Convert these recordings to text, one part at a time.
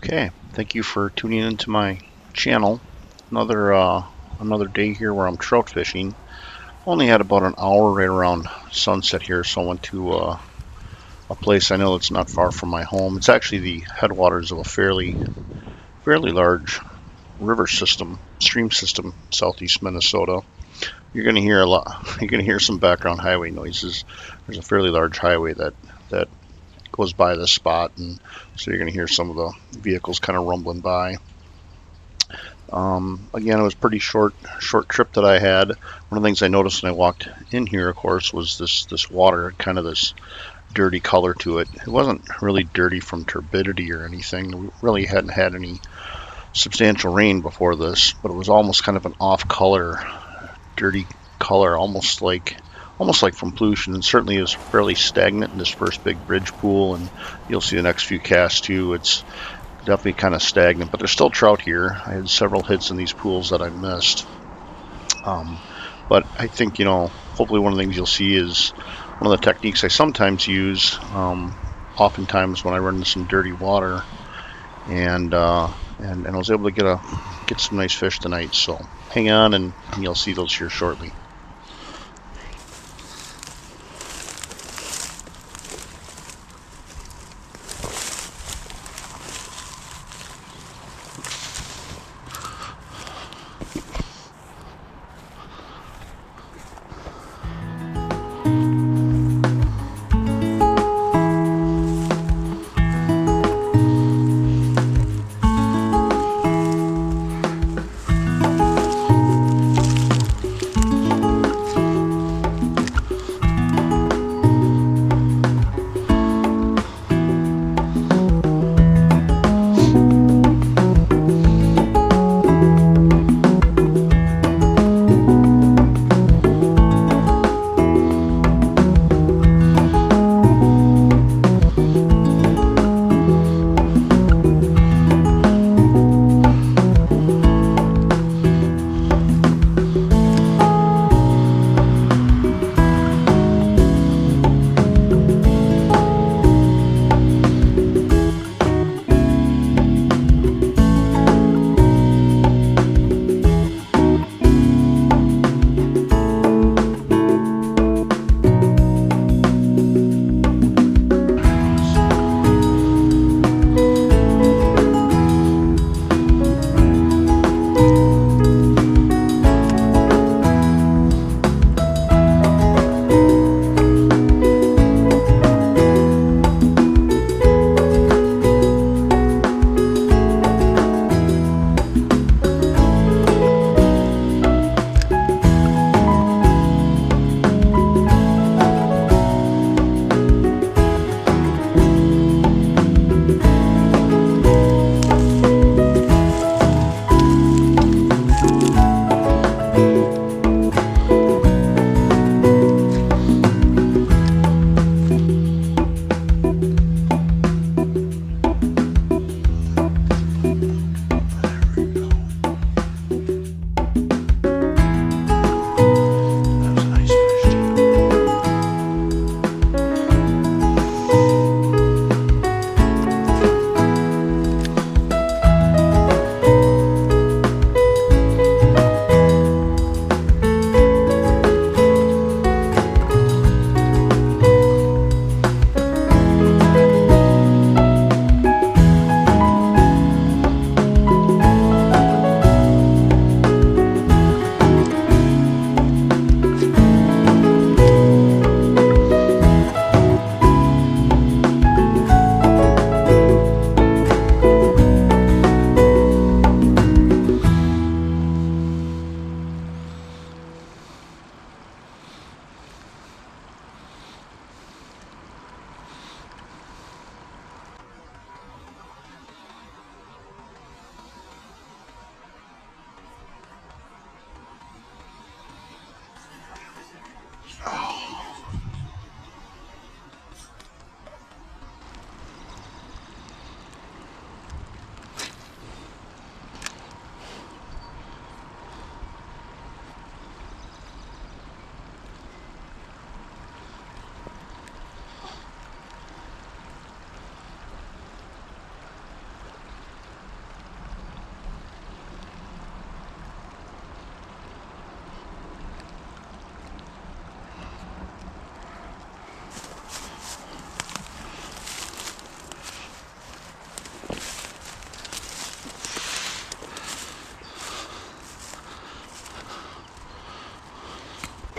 Okay, thank you for tuning into my channel. Another day here where I'm trout fishing. Only had about an hour right around sunset here, so I went to a place I know that's not far from my home. It's actually the headwaters of a fairly large river system, stream system, southeast Minnesota. You're going to hear a lot. You're going to hear some background highway noises. There's a fairly large highway that goes by this spot, and so you're going to hear some of the vehicles kind of rumbling by. Again, it was a pretty short trip that I had. One of the things I noticed when I walked in here, of course, was this water, kind of this dirty color to it. It wasn't really dirty from turbidity or anything. We really hadn't had any substantial rain before this, but it was almost kind of an off color, dirty color, almost like from pollution, and certainly is fairly stagnant in this first big bridge pool, and you'll see the next few casts too. It's definitely kind of stagnant, but there's still trout here. I had several hits in these pools that I missed. But I think, hopefully one of the things you'll see is one of the techniques I sometimes use, oftentimes when I run into some dirty water, and I was able to get some nice fish tonight. So hang on, and you'll see those here shortly.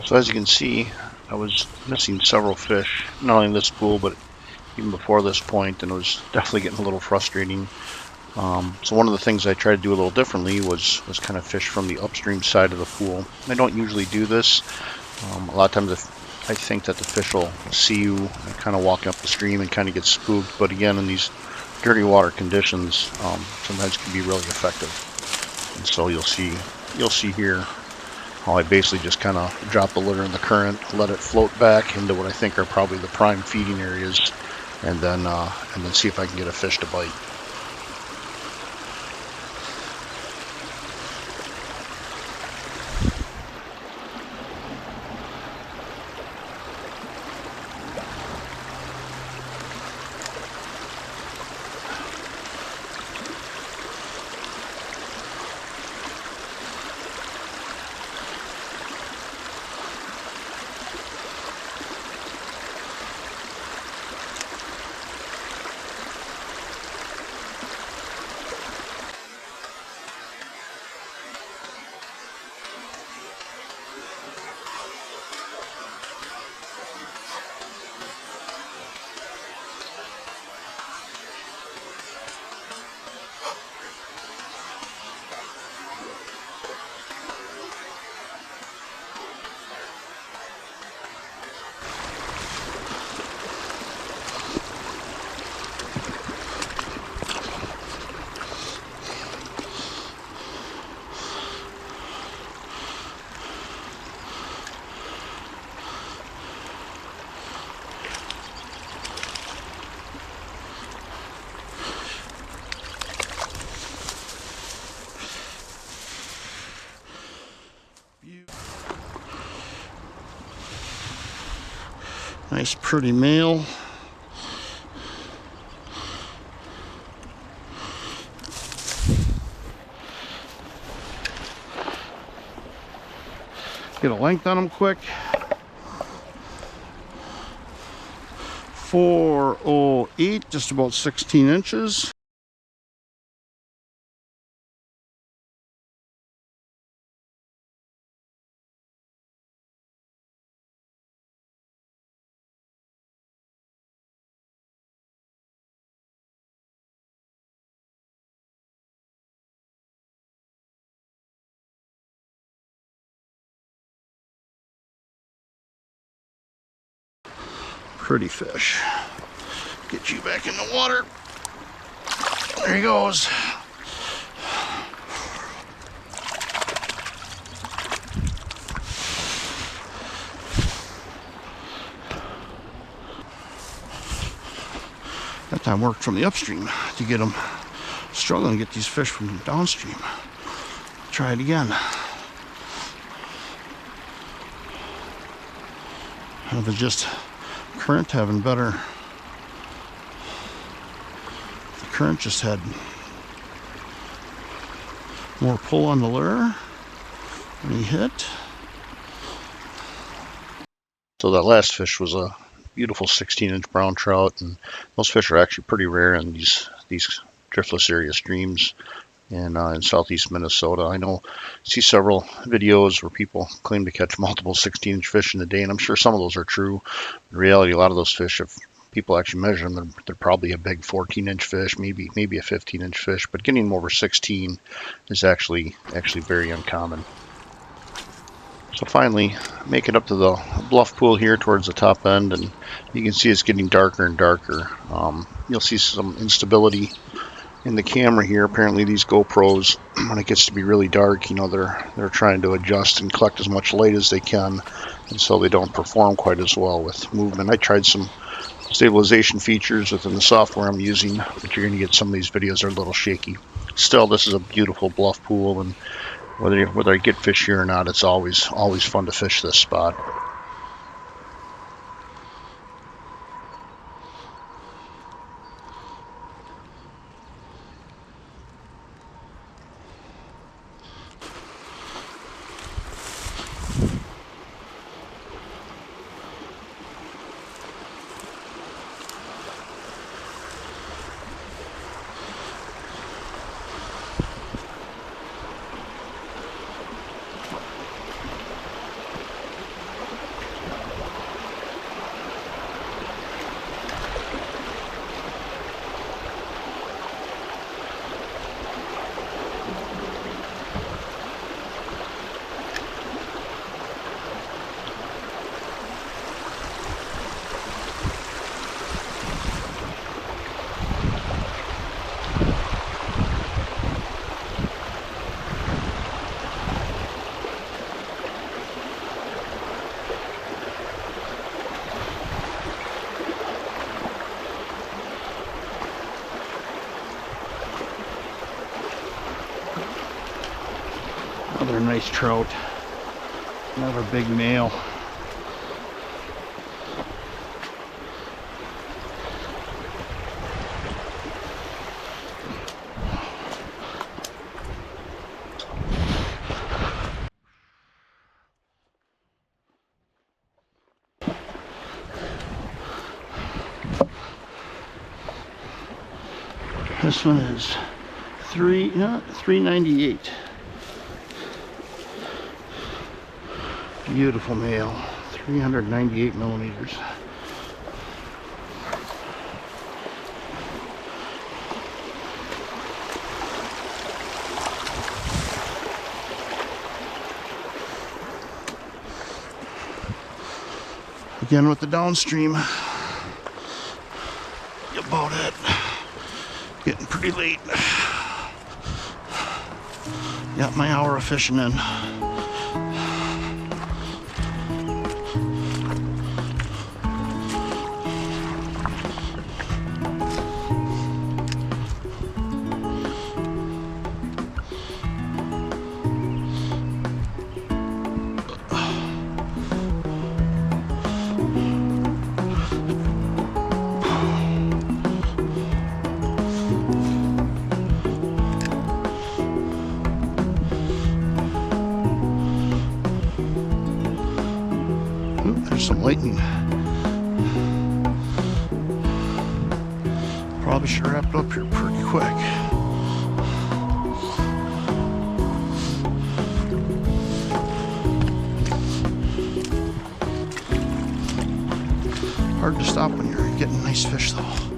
So as you can see, I was missing several fish, not only in this pool, but even before this point, and it was definitely getting a little frustrating. So one of the things I tried to do a little differently was kind of fish from the upstream side of the pool. I don't usually do this. A lot of times I think that the fish will see you kind of walking up the stream and kind of get spooked, but again, in these dirty water conditions, sometimes can be really effective. And so you'll see here how I basically just kind of drop the lure in the current, let it float back into what I think are probably the prime feeding areas, and then see if I can get a fish to bite. Nice pretty male. Get a length on him quick. 408, just about 16 inches. Pretty fish. Get you back in the water. There he goes. That time worked from the upstream to get them. Struggling to get these fish from downstream. Try it again. If it's just current having better. The current just had more pull on the lure when he hit. So that last fish was a beautiful 16-inch brown trout, and those fish are actually pretty rare in these driftless area streams in southeast Minnesota. I see several videos where people claim to catch multiple 16-inch fish in a day, and I'm sure some of those are true. In reality, a lot of those fish, if people actually measure them, they're probably a big 14-inch fish, maybe a 15-inch fish, but getting them over 16 is actually very uncommon. So finally, make it up to the Bluff pool here towards the top end, and you can see it's getting darker and darker. You'll see some instability in the camera here. Apparently these GoPros, when it gets to be really dark, they're trying to adjust and collect as much light as they can, and so they don't perform quite as well with movement. I tried some stabilization features within the software I'm using, but you're going to get some of these videos are a little shaky. Still, this is a beautiful bluff pool, and whether I get fish here or not, it's always fun to fish this spot. Another nice trout. Another big male. This one is 398. Beautiful male, 398 millimeters. Again with the downstream. About it. Getting pretty late. Got my hour of fishing in. There's some lightning. Probably should wrap it up here pretty quick. Hard to stop when you're getting nice fish though.